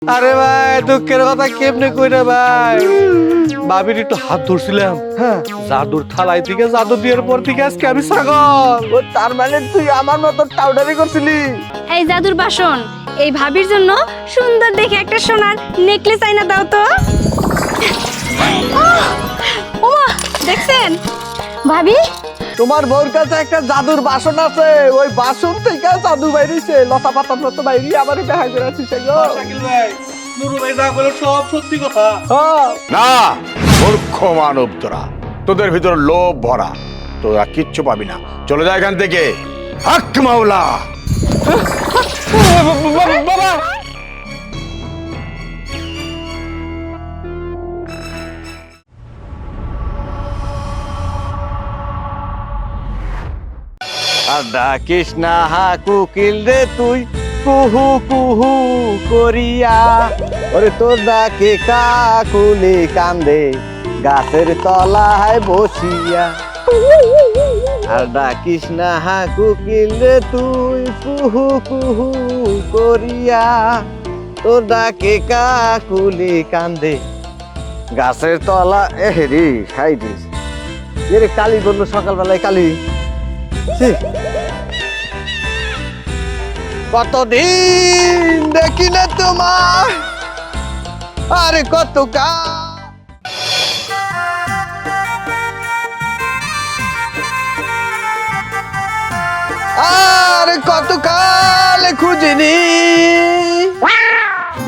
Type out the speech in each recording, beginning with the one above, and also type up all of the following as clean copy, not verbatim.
আরে ভাই দুঃখের কথা কেমনে কই রে ভাই, ভাবির একটু হাত ধরছিলাম, হ্যাঁ জাদুর থালাই থেকে জাদু দেওয়ার পর থেকে আজকে আমি ছাগল। ও তার মানে তুই আমার মতো টাউডারি করছিলি? এই জাদুর বাসন, এই ভাবির জন্য সুন্দর দেখে একটা সোনার নেকলেস আইনা দাও তো। ওমা দেখছেন ভাবি, তোমার বউর কাছে একটা জাদুর বাসন আছে, ওই বাসন থেকে জাদু বাইরেছে, লতা পাতার মতো বাইরে আমার দেখা করে আসিস গো। শাকিল ভাই, নুরু ভাই যা বলে সব সত্যি কথা। হ্যাঁ না, মূর্খ মানব তোরা, তোদের ভিতর লোভ ভরা, তোরা কিচ্ছু পাবি না। চলে যায় এখান থেকে। হক মাওলা। বাবা আর ডাকিস না হা কুকিল রে তুই কুহু কুহু করিয়া, ওরে তোর ডাকে কাকুলি কান্দে গাছের তলায় বসিয়া। আর ডাকিস না হা কুকিল রে তুই কুহু কুহু করিয়া, তোর ডাকে কাকুলি কান্দে গাছের তলা। এহেরি হাই দিস এরে কালি বললো সকালবেলায় কালি। কতদিন দেখি না তোমার, আরে কত আরে কত কাল খুঁজিনি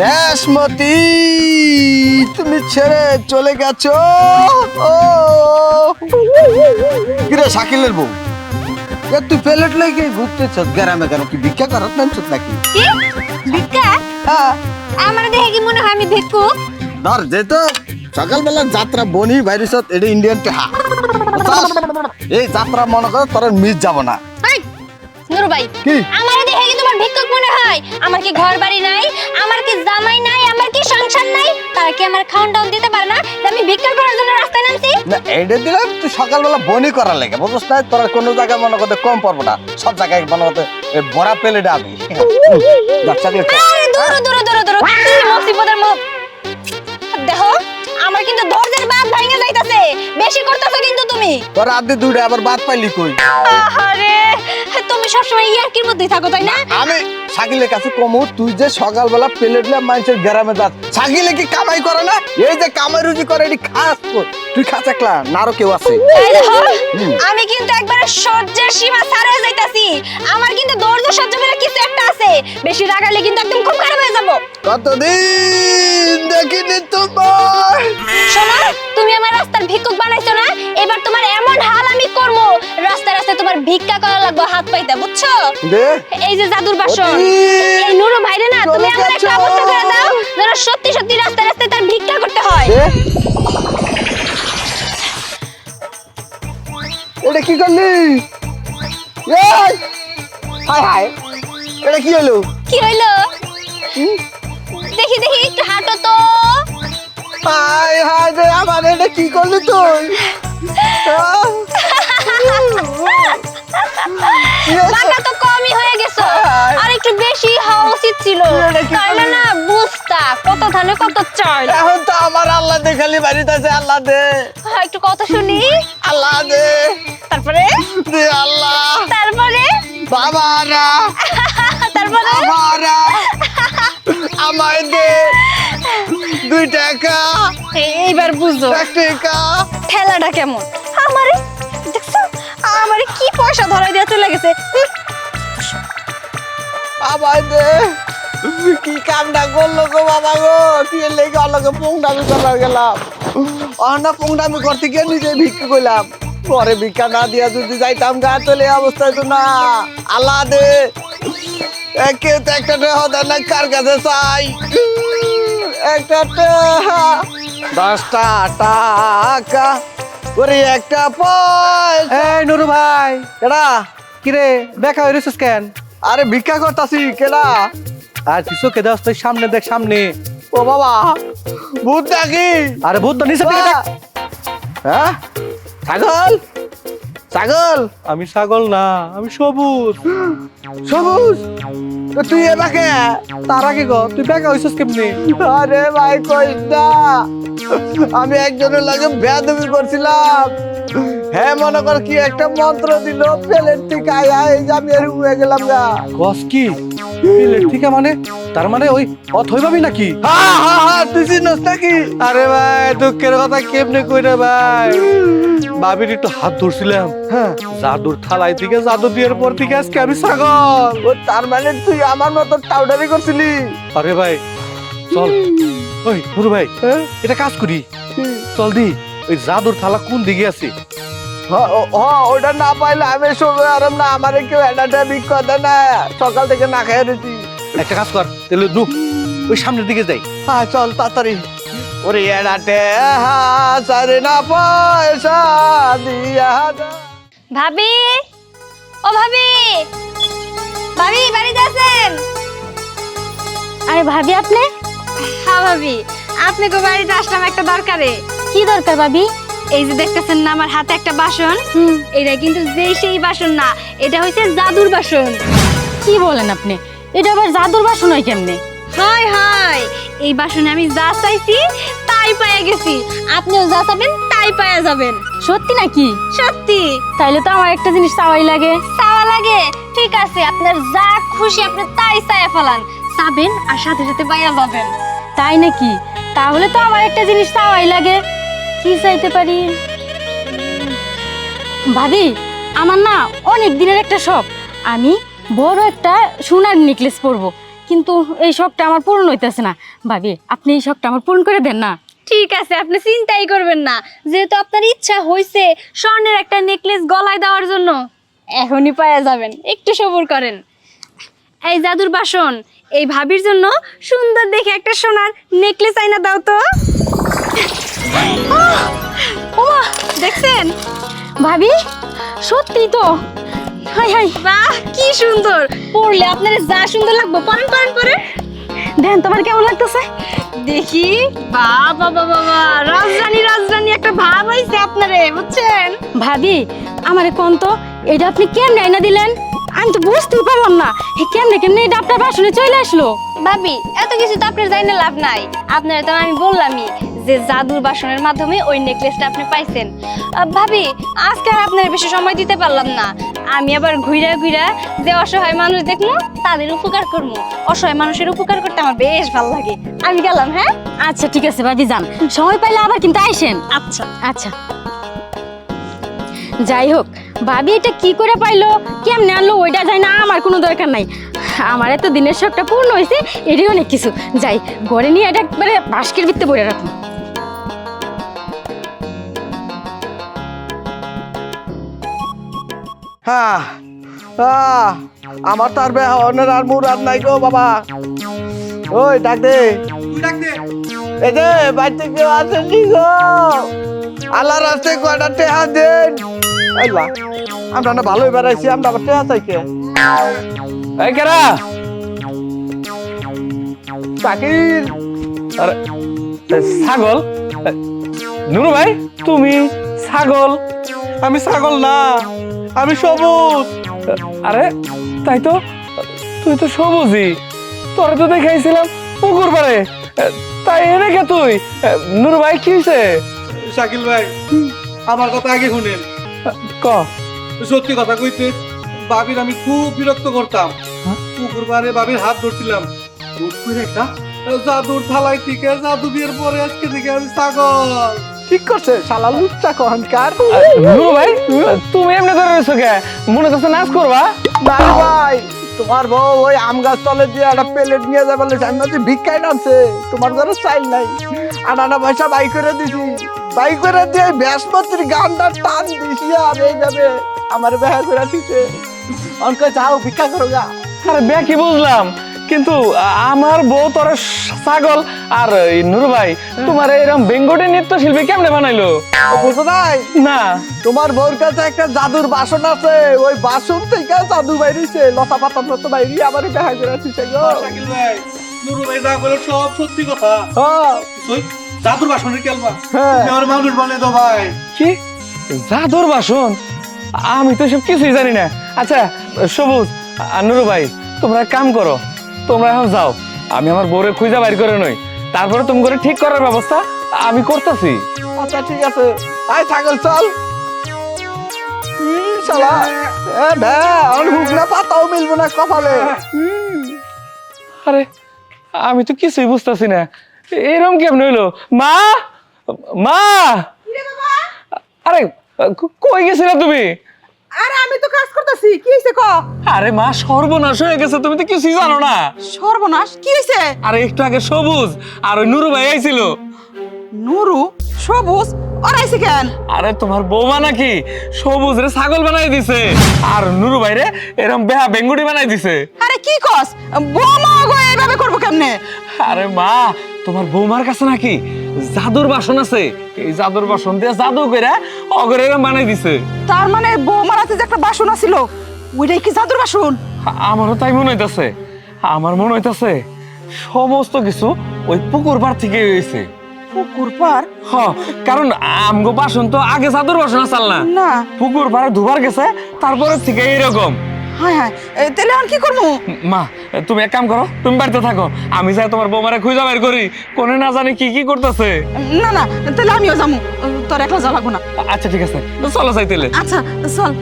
দেশমতি, তুমি ছেড়ে চলে গেছো। ও কিরে শাকিলের বউ, তুই প্লেট লেগে ঘুরতেছ গ্রামে, কেন কি ভিক্ষা করত নামছ নাকি? কি ভিক্ষা? হ্যাঁ আমার দেখে কি মনে হয় আমি ভিক্ষুক? ধর যেত সকালবেলার যাত্রা বনি বাইরিস, এটা ইন্ডিয়ান টেহা। এই যাত্রা মনে কর তোর মিস যাব না। এই নুরু ভাই, কি? আমার দেখে কি তোমার ভিক্ষুক মনে হয়? আমার কি ঘর বাড়ি নাই, আমার কি জামাই নাই, আমার কি সংসার নাই? তারা কি আমার খাওয়ান দাওয়ান দিতে পারে না? আমি ভিক্ষা করার জন্য রাস্তায় নামছি? না এইটা দিলাম তুই সকালবেলা বনি করার লেগে, বুঝছ না? তোর কোনো জায়গায় মনে করতে কম পড়বো না, সব জায়গায় মনে করতে বড়া প্লেটে আমি আরে দূর দূর দূর দূর, কি মুসিবতের মুখ দেখো। আমার কিন্তু ধৈর্যের বাঁধ ভেঙে যাইতাছে, বেশি করতেছো কিন্তু তুমি। তোর আদি দুইটা আবার বাদ পাইলি কই? আহারে, তুমি সবসময় ইয়ার্কির মধ্যেই থাকো তাই না? আমি শাকিলের কাছে কমু, তুই যে সকালবেলা প্লেট নিয়ে মানুষের গ্রামে যাস, শাকিলে কি কামাই করে না? এই যে কামাই রুজি করে এটি খাস তুই খাস একলা না আরো কেউ আছে? এই দেখো, আমি কিন্তু একবারে সহ্যের সীমা ছাড়িয়ে যাইতাছি। আমার কিন্তু ধৈর্য সহ্য বলে কিছু একটা আছে, বেশি রাগালে কিন্তু একদম খুব খারাপ হয়ে যাব। কতদিন দেখিনি তোমার। শোনো, তুমি আমার রাস্তার ভিক্ষুক বানাইছো না, এবার তোমার এমন হাল আমি করব, রাস্তায় রাস্তায় তোমার ভিক্ষা করা লাগবে হাত পাইতে, বুঝছো? দে এই যে জাদুর বাসন, ওরে, এই নুরু ভাইরে না তুমি চলে আমার একটা যাচ্ছো। অবস্থা করে দাও যেন সত্যি সত্যি রাস্তায় রাস্তায় তার ভিক্ষা করতে হয়। দে এটা কি করলি? এই হাই হাই, এটা কি হলো? কি হইলো? দেখি দেখি একটু হাঁটো তো। হাই হাই রে, আমার এটা কি করলি তুই? আহ, কি হয়েছে? বাঁকা তো কমই হয়ে গেছো, আর একটু বেশি হওয়া উচিত ছিল, এটা কি তাহলে না বুঝতা কত ধানে কত চাল। এখন তো আমার আল্লাহ দে খালি বাড়িতে আছে, আল্লাহ দে, একটু কথা শুনি, আল্লাহ দে, তারপরে দে আল্লাহ, তারপরে বাবারা তারপরে বাবারা আমায় দে 2 টাকা, এইবার বুঝো 1 টাকা। ঠেলাটা কেমন। আমারে দেখছো, আমারে কি পয়সা ধরাই দিয়ে চলে গেছে। আমায় দে, কি কামটা করলো গো বাবা গো, তুই লেগে আলোকে পোংডামি করা গেলাম, অন্য পোংডামি করতে গিয়ে নিজে ভিক্ষা করলাম, পরে ভিক্ষা না দিয়া যদি যাইতাম গা চলে অবস্থায় তো না। আল্লাহ দে, কেউ তো একটা দেয় না, কার কাছে চাই একটা 10টা টাকা করে একটা পয়সা। এই নুরু ভাই, কেডা? কিরে দেখা হইছিস কেন? আরে ভিক্ষা করতাছি। কেডা? আর তুই চোখে দাস, তুই সামনে দেখ সামনে। ও বাবা, ভূত নাকি? আরে ভূত তো নিচে থেকে দেখ। হ্যাঁ ছাগল, ছাগল আমি ছাগল না, আমি সবুজ। সবুজ। তো তুই এবাকে তার আগে গো তুই বেকা হইছিস কেমনি? আরে ভাই কইস না, আমি একজনের লাগে বেয়াদবি করছিলাম। হ্যাঁ মনে কর কি একটা মন্ত্র দিল, প্লেট থেকে আয়া এই যে আমি এর উড়ে গেলাম গা। কস কি প্লেট থেকে মানে? তার মানে ওই অথই ভাবি নাকি? হ্যাঁ হ্যাঁ হ্যাঁ, তুই চিনস নাকি? আরে ভাই দুঃখের কথা কেমনে কইরা ভাই, ভাবির একটু হাত ধরছিলাম, হ্যাঁ জাদুর থালাই থেকে জাদু দেওয়ার পর থেকে আজকে আমি ছাগল। ও তার মানে তুই আমার মতো টাউডারি করছিলি? আরে ভাই চল, ওই নুরু ভাই এটা কাজ করি, চল দি ওই জাদুর থালা কোন দিকে আছে? ওটা না পাইলে আমি সময় আরাম না, আমার কেউ এডাটা বিক কথা না, সকাল থেকে না খেয়ে রয়েছি। একটা কাজ কর তাহলে নু ওই সামনের দিকে যাই। হ্যাঁ চল তাড়াতাড়ি। ওরে এডাটে সারে না পয়সা দিয়া দা। ভাবি, ও ভাবি, ভাবি বাড়িতে আছেন? আরে ভাবি আপনি? হ্যাঁ ভাবি, আপনি তো বাড়িতে আসলাম একটা দরকারে। কি দরকার ভাবি? এই যে দেখতেছেন না আমার হাতে একটা বাসন, এটা কিন্তু যেই সেই বাসন না, এটা হচ্ছে জাদুর বাসন। কি বলেন আপনি? এটা আবার জাদুর বাসন হয় কেমনে? হাই হাই, এই বাসনে আমি যা চাইছি তাই পাইয়া গেছি, আপনিও যা চাবেন তাই পাইয়া যাবেন। সত্যি নাকি? সত্যি। তাইলে তো আমার একটা জিনিস চাওয়াই লাগে। চাওয়া লাগে? ঠিক আছে, আপনার যা খুশি আপনি তাই চাইয়া ফেলান, চাবেন আর সাথে সাথে পাইয়া যাবেন। তাই নাকি? তাহলে তো আমার একটা জিনিস চাওয়াই লাগে। কি চাইতে পারি? ভাবি আমার না অনেক দিনের একটা শখ, আমি বড় একটা সোনার নেকলেস পরবো, কিন্তু এই শখটা আমার পূরণ হইতেছে না। ভাবি আপনি এই শখটা আমার পূরণ করে দেন না? ঠিক আছে, আপনি চিন্তাই করবেন না, যেহেতু আপনার ইচ্ছা হয়েছে স্বর্ণের একটা নেকলেস গলায় দেওয়ার জন্য, এখনই পাওয়া যাবেন, একটু সবুর করেন। এই জাদুর বাসন, এই ভাবির জন্য সুন্দর দেখে একটা সোনার নেকলেস আইনা দাও তো। ওমা, দেখছেন ভাবি সত্যি তো? হাই হাই, বাহ কি সুন্দর, পরলে আপনার যা সুন্দর লাগবে। পরেন পরেন পরে দেন তোমার কেমন লাগতেছে দেখি। বাবা বাবা বাবা, রাজরানী রাজরানী একটা ভাব হইছে আপনারে, বুঝছেন? ভাবি আমারে কোন তো এটা আপনি কেমনে আইনা দিলেন? আমি তো বুঝতেই পারলাম না কেমনে কেমনে এটা আপনার বাসনে চলে আসলো। ভাবি এত কিছু তো আপনার জাইনে লাভ নাই, আপনার তো আমি বললামই যে জাদুর বাসনের মাধ্যমে ওই নেকলেসটা আপনি পাইছেন। ভাবি আজকে আর আপনার বেশি সময় দিতে পারলাম না, আমি আবার ঘুরা ঘুরা যে অসহায় মানুষ দেখবো তাদের উপকার করবো, অসহায় মানুষের উপকার করতে আমার বেশ ভালো লাগে। আমি গেলাম। হ্যাঁ আচ্ছা ঠিক আছে ভাবি, যান, সময় পাইলে আবার কিন্তু আইসেন। আচ্ছা আচ্ছা যাই হোক, ভাবি এটা কি করে পাইলো কেমনে আনলো ওইটা যাই না, আমার কোনো দরকার নাই। আমার এত দিনের শখটা পূর্ণ হয়েছে, এটাই অনেক কিছু। যাই ঘরে নিয়ে এটা একবারে বাস্কের ভিতরে পড়ে রাখুন। হ্যাঁ আমার তো আর বেহানের আর মুরাদ নাই গো বাবা। ওই ডাক দে, এই যে বাড়িতে কেউ আসেনি গো, আল্লাহর রাস্তায় কয়টা টেহা দেন। আইবা আমরা না ভালোই বেড়াইছি, আমরা আবার টেহা চাইছে। এই কেরা? চাকির আরে ছাগল? নুরু ভাই তুমি ছাগল? আমি ছাগল না, আমি সবুজ। আরে তাই তো, তুই তো সবুজই, তোরে তো দেখাইছিলাম পুকুর পাড়ে, তাই এনে কে তুই? নুরু ভাই কি হয়েছে? শাকিল ভাই আমার কথা আগে শুনেন, ক সত্যি কথা কইতে বাবির আমি খুব বিরক্ত করতাম। পুকুর পাড়ে বাবির হাত ধরছিলাম, হুট করে একটা জাদুর থালাই থেকে জাদু বিয়ের পরে আজকে থেকে আমি ছাগল। ঠিক করছে শালা লুচ্চা কহনকার। নুরু ভাই তুমি এমনি ধরে রয়েছো কে? মনে করছো নাচ করবা? না রে ভাই, তোমার বউ ওই আম গাছ তলে দিয়ে একটা প্লেট নিয়ে যাবে বলে আমি বলছি ভিক্ষাই নামছে, তোমার ঘরে চাইল নাই, আনা পয়সা বাই করে দিছি, বাই করে দিয়ে বৃহস্পতির গানটা টান দিছি আর এইভাবে আমার বেহা করে দিছে। অঙ্ক যাও ভিক্ষা করো গা। আরে বে কি বুঝলাম, কিন্তু আমার বউ তোর ছাগল আর নুরু ভাই তোমার এরকম বেঙ্গলি নৃত্য শিল্পী কেমনে বানাইলো? বুঝো নাই? না তোমার বউর কাছে একটা জাদুর বাসন আছে, ওই বাসন থেকে জাদু বাইরেছে, লতা পাতার মতো বাইরে আমার বেহা করে দিছে গো। শাকিল ভাই নুরু ভাই যা বলে সব সত্যি কথা। হ্যাঁ ওই জাদুর বাসনের কেলবা হ্যাঁ। তুমি আমার মানুষ বলে তো ভাই। কি জাদুর বাসন? আমি তো সব কিছুই জানি না। আচ্ছা সবুজ আর নুরু ভাই তোমরা এক কাম করো, তোমরা এখন যাও, আমি আমার বউরে খুঁজা বাইর করে নই, তারপরে তুমি করে ঠিক করার ব্যবস্থা আমি করতেছি। আচ্ছা ঠিক আছে, আয় ছাগল চল। শালা আর হুকনা পাতাও মিলবো না কপালে। আরে আমি তো কিছুই বুঝতেছি না, এরকম কেমন হইলো? মা, মা, আরে কই গেছিলা তুমি? আরে আমি তো কাজ করতেছি, কি হইছে ক? আরে মা, সর্বনাশ হয়ে গেছে, তুমি তো কিছুই জানো না। সর্বনাশ, কি হইছে? আরে একটু আগে সবুজ আর ওই নুরু ভাই আইছিল। নুরু, সবুজ, ওরাইছে কেন? আরে তোমার বৌমা নাকি সবুজ রে ছাগল বানাই দিছে, আর নুরু ভাই রে এরকম বেহা বেঙ্গুড়ি বানাই দিছে। আরে কি কস? বৌমা গো এইভাবে করবো কেমনে? আরে মা, তোমার বৌমার কাছে নাকি জাদুর বাসন আছে, এই জাদুর বাসন দিয়ে জাদু করে অগরে এরম বানাই দিছে। তার মানে বৌমার হাতে যে একটা বাসন আছিল, ওইটাই কি জাদুর বাসন? আমারও তাই মনে হইতাছে, আমার মনে হইতাছে সমস্ত কিছু ওই পুকুর পাড় থেকে হয়েছে। পুকুর পার? হ, কারণ আমগো বাসন তো আগে জাদুর বাসন আসাল না, না। পুকুর পাড়ে ধুবার গেছে, তারপরে থেকে এইরকম। হায় হায়, তাহলে এখন কি করবো? মা, তুমি এক কাম করো, তুমি বাড়িতে থাকো, আমি যাই তোমার বৌমারে খুঁজা বের করি, কোনে না জানি কি কি করতেছে। না না, তাহলে আমিও যাবো, তোর একলা যা লাগবো না। আচ্ছা ঠিক আছে, চলো যাই তাইলে। আচ্ছা চল।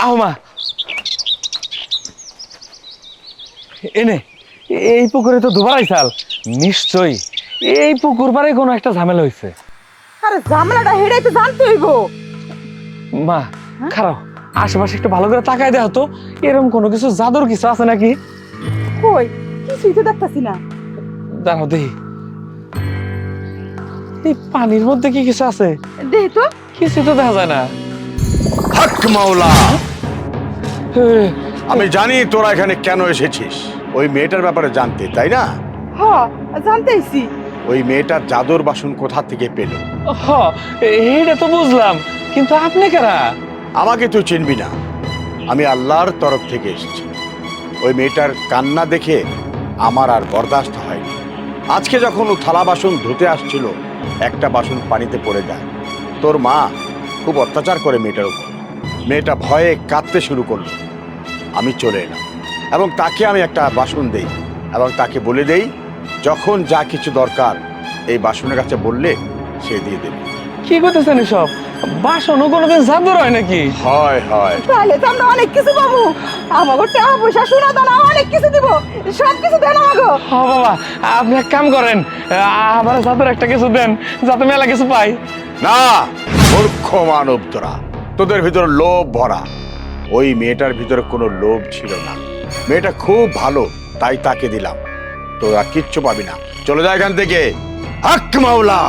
আও মা, এনে এই পুকুরে তো দুবার আইসাল, নিশ্চয়ই এই পুকুর পাড়ে কোনো একটা ঝামেলা হয়েছে। আরে ঝামেলাটা হেডাই তো জানতে হইব। মা খারাপ, আশেপাশে একটু ভালো করে তাকায় দেওয়া তো, এরকম কোনো কিছু জাদুর কিছু আছে নাকি? কই, কিছুই তো দেখতাছি না। দাঁড়াও দেখি, এই পানির মধ্যে কি কিছু আছে? দেখ তো। কিছু তো দেখা যায় না। হক মাওলা, এ, আমি জানি তোরা এখানে কেন এসেছিস, ওই মেয়েটার ব্যাপারে জানতে, তাই না? হ, জানতেইছি। ওই মেয়েটার জাদুর বাসন কোথা থেকে পেল? হ, এইটা তো বুঝলাম, কিন্তু আপনি কারা? আমাকে তুই চিনবি না, আমি আল্লাহর তরফ থেকে এসেছি। ওই মেয়েটার কান্না দেখে আমার আর বরদাস্ত হয়নি। আজকে যখন ও থালা বাসন ধুতে আসছিল, একটা বাসন পানিতে পড়ে যায়। তোর মা খুব অত্যাচার করে মেয়েটার উপর, মেয়েটা ভয়ে কাঁদতে শুরু করলো। আমি চলে এলাম এবং তাকে আমি একটা বাসন দেই এবং তাকে বলে দেই যখন যা কিছু দরকার এই বাসনের কাছে বললে সে দিয়ে দেবে। কি করতেছেন এসব? বাসনও কোনোদিন জাদুর হয় নাকি? হয় হয়, তাহলে তো আমরা অনেক কিছু পাবো। আমাকে টাকা পয়সা, সোনা দানা অনেক কিছু দিব, সব কিছু দেন আমাকে। হ বাবা, আপনি এক কাম করেন, আমার জাদুর একটা কিছু দেন, যাতে মেলা কিছু পাই। না মূর্খ মানব তোরা, তোদের ভিতরে লোভ ভরা। ওই মেয়েটার ভিতরে কোনো লোভ ছিল না, মেয়েটা খুব ভালো, তাই তাকে দিলাম। তোরা কিচ্ছু পাবি না, চলে যা এখান থেকে। হক মাওলা।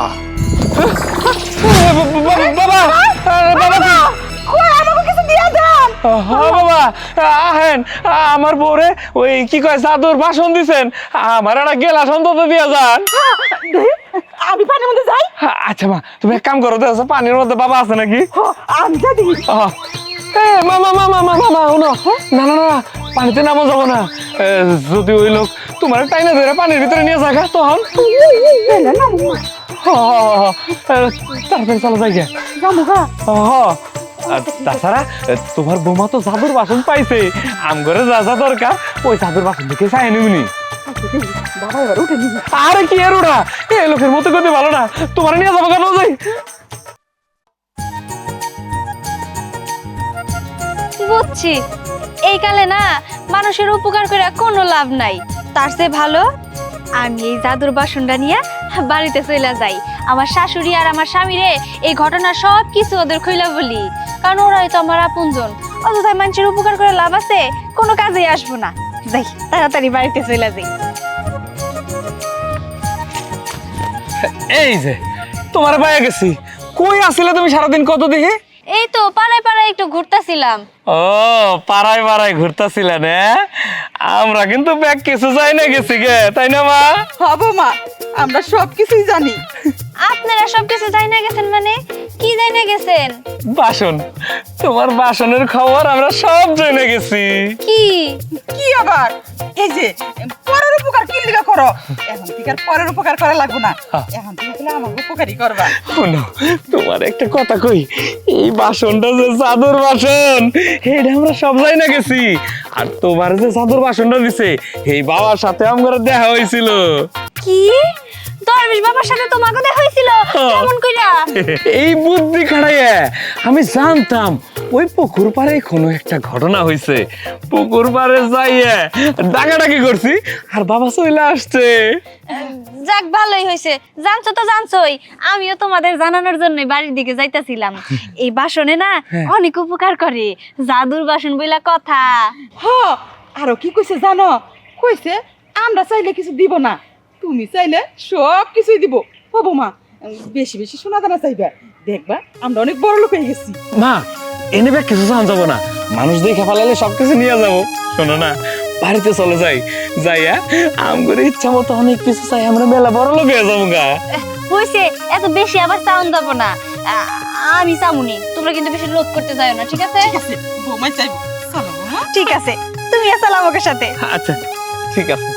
বাবা, বাবা, কই আমাকে কিছু দিয়া দেন। হ্যাঁ বাবা, আহেন, আমার বউরে ওই কি কয় জাদুর বাসন দিছেন, আমার একটা গেলাস অন্তত দিয়া যান। আমি পানির মধ্যে যাই। আচ্ছা মা, তুমি এক কাম করো, দেখো পানির মধ্যে বাবা আছে নাকি? হ, আমি যা দেখি। মামা মামা মামা মামা শোনো, না না না, পানিতে নামো যাবো না। যদি ওই লোক তোমার টাইনে ধরে পানির ভিতরে নিয়ে যাগা তখন তাড়াতাড়ি চলো যাই গে। যাবো গা। আর তাছাড়া তোমার বৌমা তো জাদুর বাসন পাইছে, আম ঘরে যা যা দরকার ওই জাদুর বাসন থেকে চাই নিবনি। বাবা এবার উঠে নিবি। আরে কি আর ওরা, এই লোকের মতো করতে ভালো না, তোমার নিয়ে যাবো কেন যাই। বুঝছি, এই কালে না মানুষের উপকার করে কোনো লাভ নাই, তার চেয়ে ভালো আমি এই জাদুর বাসনটা নিয়ে বাড়িতে চলে যাই। আমার শাশুড়ি আর আমার স্বামীরে এই ঘটনা সব কিছু ওদের খুইলা বলি, কারণ ওরাই তো আমার আপনজন। অযথায় মানুষের উপকার করে লাভ আছে, কোনো কাজেই আসবো না। যাই তাড়াতাড়ি বাড়িতে চলে যাই। এই যে তোমার পায়ে গেছি, কই আসলে তুমি সারাদিন কত দেখি? এই তো পাড়ায় পাড়ায় একটু ঘুরতেছিলাম। ও পাড়ায় পাড়ায় ঘুরতেছিলেন? আমরা কিন্তু ব্যাগ কিছু যাই না গেছি গে, তাই না মা? হবো মা, আমরা সব কিছুই জানি। আপনারা সবকিছু যাই না গেছেন মানে কি যাই না গেছেন? বাসন, তোমার বাসনের খবর আমরা সব জেনে গেছি। কি কি আবার? এই যে পরের উপকার কি লিগা করো এখন থেকে আর পরের উপকার করা লাগবো না হ্যাঁ। এখন থেকে তাহলে আমাকে উপকারই করবা শোনো, তোমার একটা কথা কই, এই বাসনটা যে চাদর বাসন, এটা আমরা সব যাই না গেছি। আর তোমার যে চাদর বাসনটা দিছে, এই বাবার সাথে আমার দেখা হয়েছিল। কি দরবেশ বাবার সাথে তোমাকে দেখা হয়েছিল? কেমন কইরা? এই বুদ্ধি খাড়াইয়া আমি জানতাম ওই পুকুর পাড়ে কোনো একটা ঘটনা হয়েছে। পুকুর পাড়ে যাইয়া ডাকাডাকি করছি আর বাবা চলে আসছে। যাক ভালোই হয়েছে, জানছো তো জানছোই, আমিও তোমাদের জানানোর জন্য বাড়ির দিকে যাইতাছিলাম। এই বাসনে না অনেক উপকার করে, জাদুর বাসন বইলা কথা। হ আরো কি কইছে জানো? কইছে আমরা চাইলে কিছু দিব না, তুমি চাইলে সব কিছুই দিব। ও বৌমা বেশি বেশি সোনা দানা চাইবা, দেখবা আমরা অনেক বড় লোক হয়ে গেছি। মা, এনে ব্যাগ কিছু জান যাবো না, মানুষ দেখে ফেলালে সবকিছু নিয়ে যাবো। শোনো না, বাড়িতে চলে যাই, যাইয়া আমগরে ইচ্ছা মতো অনেক কিছু চাই, আমরা মেলা বড় লোক হয়ে যাবো গা। হইছে, এত বেশি আবার চাউন দেবো না। আমি চামুনি, তোমরা কিন্তু বেশি লোভ করতে যাও না, ঠিক আছে? ঠিক আছে বৌমা চাইবো, চলো বৌমা। ঠিক আছে, তুমি আসলে আমাকে সাথে। আচ্ছা ঠিক আছে।